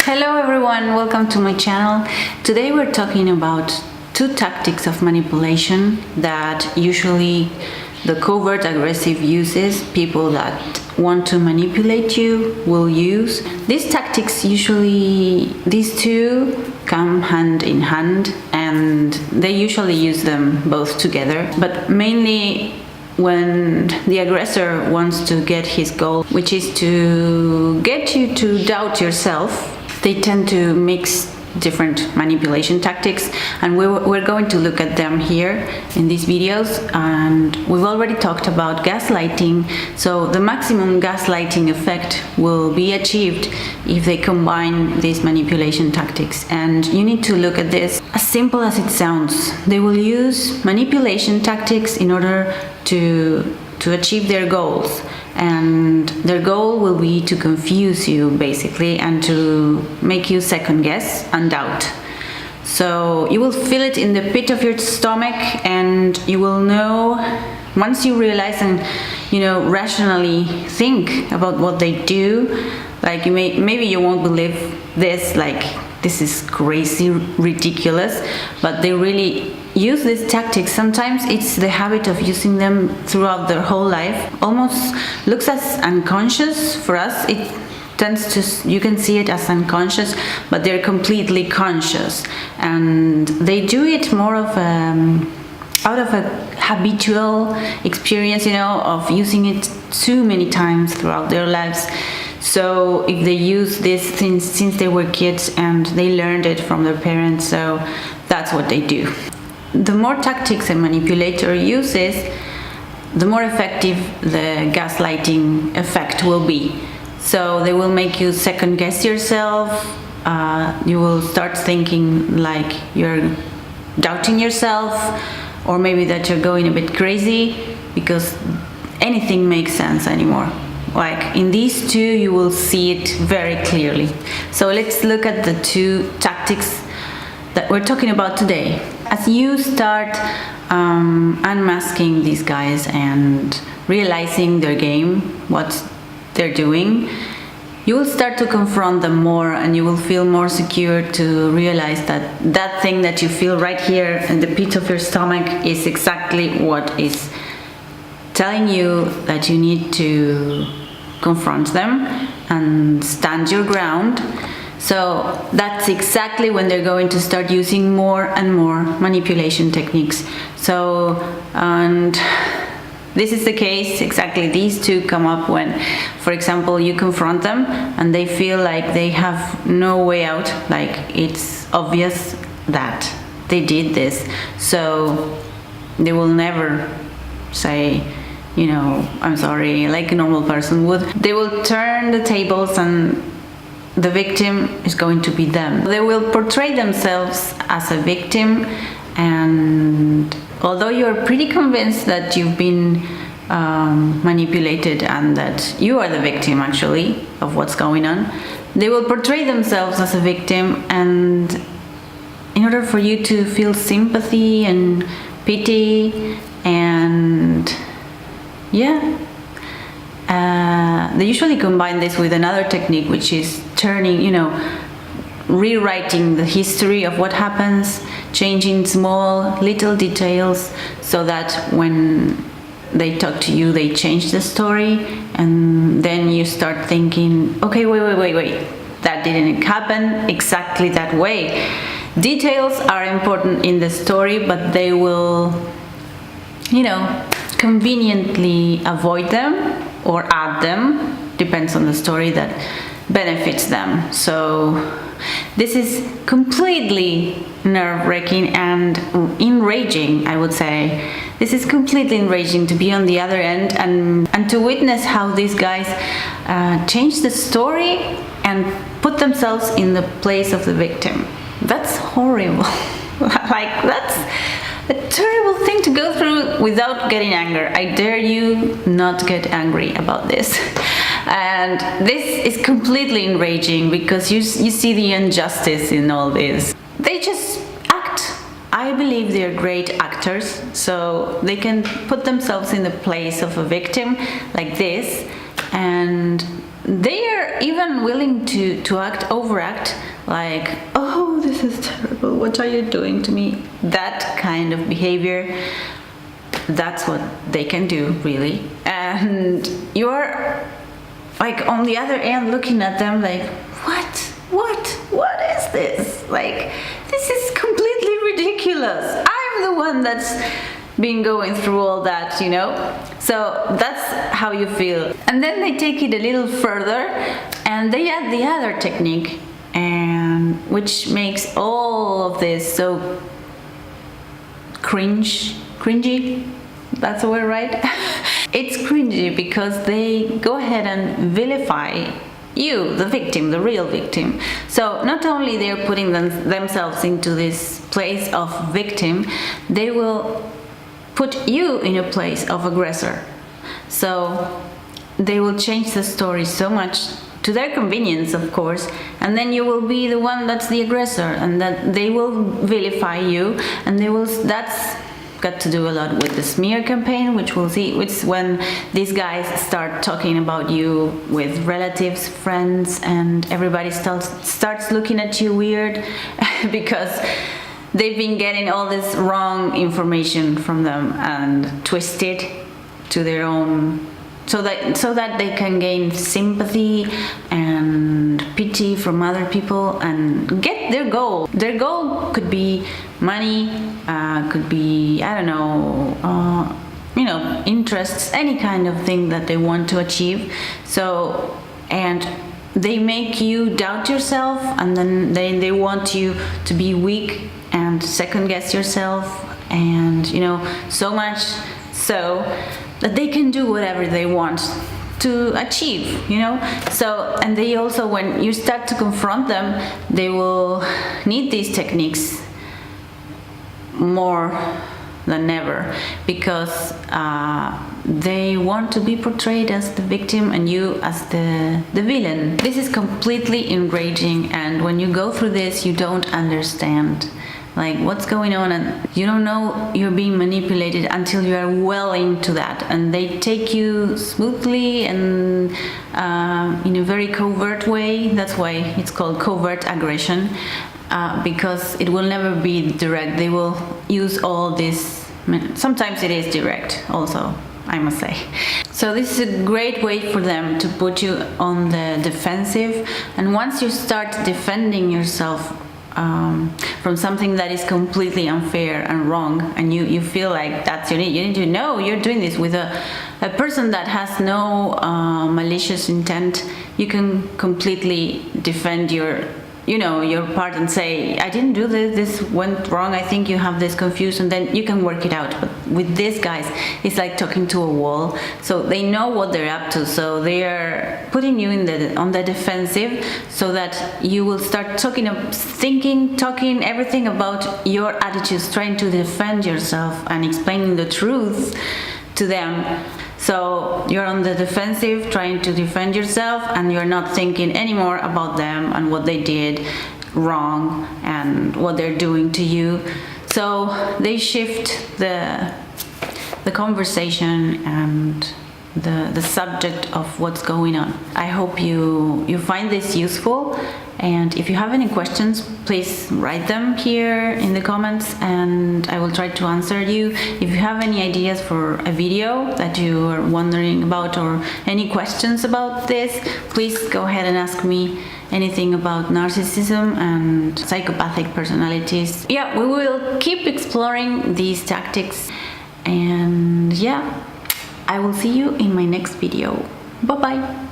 Hello everyone, welcome to my channel. Today we're talking about two tactics of manipulation that usually the covert aggressive uses, people that want to manipulate you will use. These tactics these two come hand in hand and they usually use them both together, but mainly when the aggressor wants to get his goal, which is to get you to doubt yourself. They tend to mix different manipulation tactics, and we're going to look at them here in these videos. And we've already talked about gaslighting, so the maximum gaslighting effect will be achieved if they combine these manipulation tactics. And you need to look at this as simple as it sounds. They will use manipulation tactics in order to achieve their goals, and their goal will be to confuse you basically and to make you second guess and doubt. So you will feel it in the pit of your stomach, and you will know once you realize and rationally think about what they do. Like maybe you won't believe this, like this is crazy, ridiculous, but they really use these tactics. Sometimes it's the habit of using them throughout their whole life. Almost looks as unconscious for us. It tends to, you can see it as unconscious, but they're completely conscious, and they do it more of out of a habitual experience, of using it too many times throughout their lives. So if they use this thing since they were kids and they learned it from their parents, so that's what they do. The more tactics a manipulator uses, the more effective the gaslighting effect will be. So they will make you second guess yourself. You will start thinking like you're doubting yourself, or maybe that you're going a bit crazy because anything makes sense anymore. Like in these two, you will see it very clearly. So let's look at the two tactics that we're talking about today. As you start unmasking these guys and realizing their game, what they're doing, you will start to confront them more, and you will feel more secure to realize that that thing that you feel right here in the pit of your stomach is exactly what is telling you that you need to confront them and stand your ground. So that's exactly when they're going to start using more and more manipulation techniques. So, and this is the case, exactly these two come up when, for example, you confront them and they feel like they have no way out, like it's obvious that they did this. So they will never say, I'm sorry, like a normal person would. They will turn the tables and the victim is going to be them. They will portray themselves as a victim, and although you're pretty convinced that you've been manipulated and that you are the victim actually of what's going on, they will portray themselves as a victim, and in order for you to feel sympathy and pity and they usually combine this with another technique, which is turning, rewriting the history of what happens, changing small little details so that when they talk to you, they change the story, and then you start thinking, okay, wait, that didn't happen exactly that way. Details are important in the story, but they will, conveniently avoid them or add them, depends on the story that benefits them. So this is completely nerve-wracking and enraging, I would say. This is completely enraging to be on the other end and to witness how these guys change the story and put themselves in the place of the victim. That's horrible. Like, that's a terrible thing to go through without getting anger. I dare you not get angry about this. And this is completely enraging because you see the injustice in all this. They just act. I believe they're great actors, so they can put themselves in the place of a victim like this and they are even willing to overact, like, oh, this is terrible, what are you doing to me? That kind of behavior, that's what they can do, really. And you're like on the other end looking at them like, what is this? Like, this is completely ridiculous. I'm the one that's been going through all that, you know? So that's how you feel. And then they take it a little further and they add the other technique, and which makes all of this so cringy. That's the word, right? It's cringy because they go ahead and vilify you, the victim, the real victim. So not only they're putting themselves into this place of victim, they will put you in a place of aggressor. So they will change the story so much to their convenience, of course, and then you will be the one that's the aggressor, and that they will vilify you, and that's got to do a lot with the smear campaign, which we'll see. It's when these guys start talking about you with relatives, friends, and everybody starts looking at you weird because they've been getting all this wrong information from them and twist it to their own, so that they can gain sympathy and pity from other people and get their goal. Their goal could be money, could be, I don't know, you know, interests, any kind of thing that they want to achieve. So, and they make you doubt yourself, and then they want you to be weak and second guess yourself, and, you know, so much so that they can do whatever they want to achieve, you know. So, and they also, when you start to confront them, they will need these techniques more than ever, because they want to be portrayed as the victim and you as the villain. This is completely enraging, and when you go through this, you don't understand like what's going on, and you don't know you're being manipulated until you are well into that, and they take you smoothly and in a very covert way. That's why it's called covert aggression, because it will never be direct. They will use all this. Sometimes it is direct also, I must say. So this is a great way for them to put you on the defensive, and once you start defending yourself from something that is completely unfair and wrong, and you feel like that's you need to know you're doing this with a person that has no malicious intent, you can completely defend your part and say, I didn't do this went wrong, I think you have this confused, and then you can work it out. But with these guys, it's like talking to a wall. So they know what they're up to, so they are putting you on the defensive, so that you will start talking everything about your attitudes, trying to defend yourself and explaining the truth to them. So you're on the defensive, trying to defend yourself, and you're not thinking anymore about them and what they did wrong and what they're doing to you. So they shift the conversation and the subject of what's going on. I hope you find this useful, and if you have any questions, please write them here in the comments and I will try to answer you. If you have any ideas for a video that you are wondering about, or any questions about this, please go ahead and ask me anything about narcissism and psychopathic personalities. Yeah, we will keep exploring these tactics, and yeah, I will see you in my next video. Bye bye.